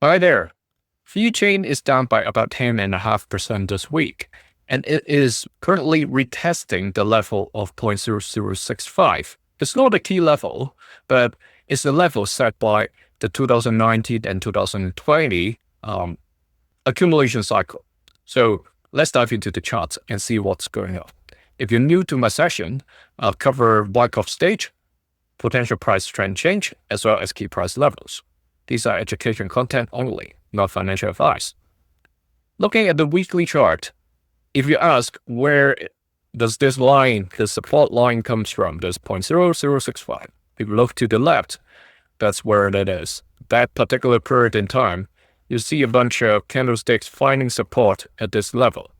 Hi there. VeChain is down by about 10.5% this week, and it is currently retesting the level of 0.0065. It's not a key level, but it's a level set by the 2019 and 2020 accumulation cycle. So let's dive into the charts and see what's going on. If you're new to my session, I'll cover Wyckoff stage, potential price trend change, as well as key price levels. These are education content only, not financial advice. Looking at the weekly chart, if you ask where does this line, the support line comes from, this 0.0065. If you look to the left, that's where it is. That particular period in time, you see a bunch of candlesticks finding support at this level,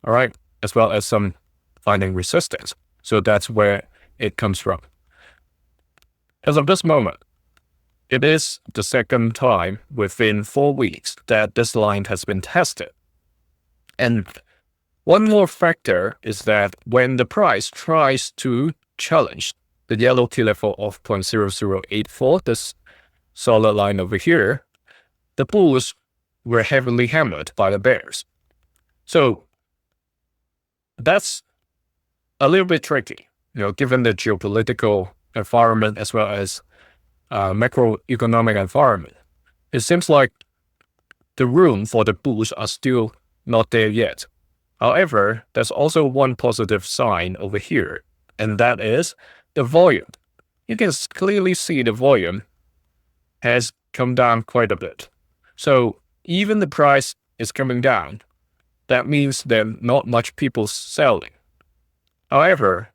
all right, as well as some finding resistance. So that's where it comes from. As of this moment, it is the second time within 4 weeks that this line has been tested. And one more factor is that when the price tries to challenge the yellow key level of 0.0084, this solid line over here, the bulls were heavily hammered by the bears. So that's a little bit tricky, given the geopolitical environment as well as macroeconomic environment. It seems like the room for the bulls are still not there yet. However, there's also one positive sign over here, and that is the volume. You can clearly see the volume has come down quite a bit. So even the price is coming down, that means there are not much people selling. However,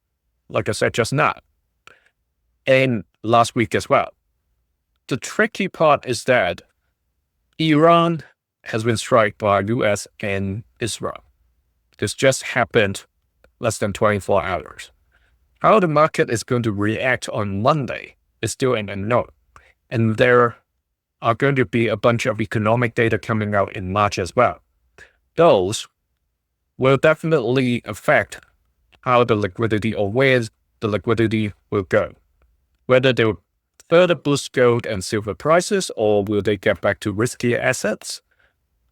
like I said just now, and last week as well, the tricky part is that Iran has been struck by US and Israel. This just happened less than 24 hours. How the market is going to react on Monday is still an unknown. And there are going to be a bunch of economic data coming out in March as well. Those will definitely affect how the liquidity or where the liquidity will go. Whether they will further boost gold and silver prices, or will they get back to riskier assets?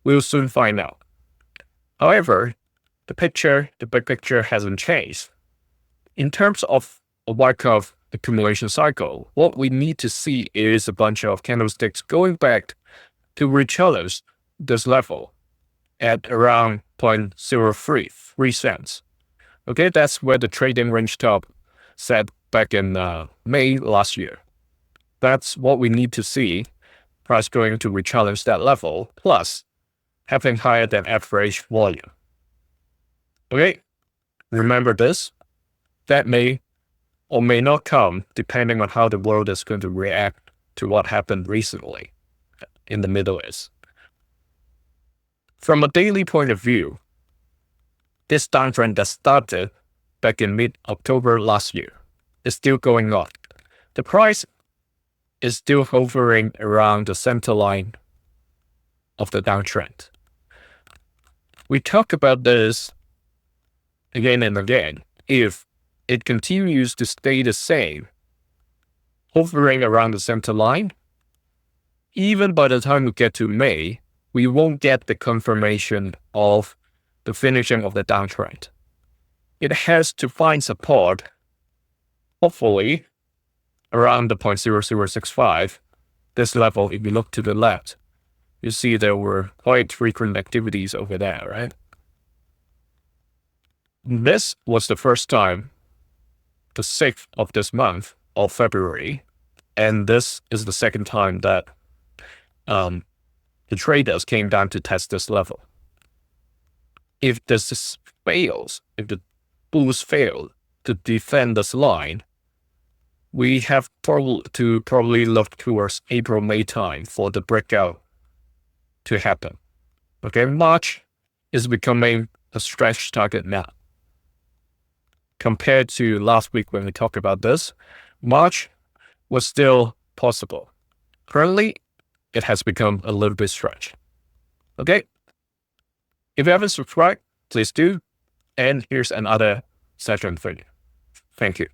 We'll soon find out. However, the big picture hasn't changed. In terms of a Wyckoff accumulation cycle, what we need to see is a bunch of candlesticks going back to rechallenge this level at around 0.033 cents. Okay, that's where the trading range top set back in May last year. That's what we need to see, price going to rechallenge that level, plus having higher than average volume. Okay, remember this, that may or may not come depending on how the world is going to react to what happened recently in the Middle East. From a daily point of view, this downtrend that started back in mid-October last year is still going on. The price is still hovering around the center line of the downtrend. We talk about this again and again. If it continues to stay the same, hovering around the center line, even by the time we get to May, we won't get the confirmation of the finishing of the downtrend. It has to find support, hopefully, around the 0.0065, this level. If you look to the left, you see there were quite frequent activities over there, right? This was the first time, the 6th of this month of February, and this is the second time that the traders came down to test this level. If this fails, if the bulls fail to defend this line, we have to probably look towards April, May time for the breakout to happen. Okay, March is becoming a stretch target now. Compared to last week when we talked about this, March was still possible. Currently, it has become a little bit stretched. Okay, if you haven't subscribed, please do. And here's another session for you. Thank you.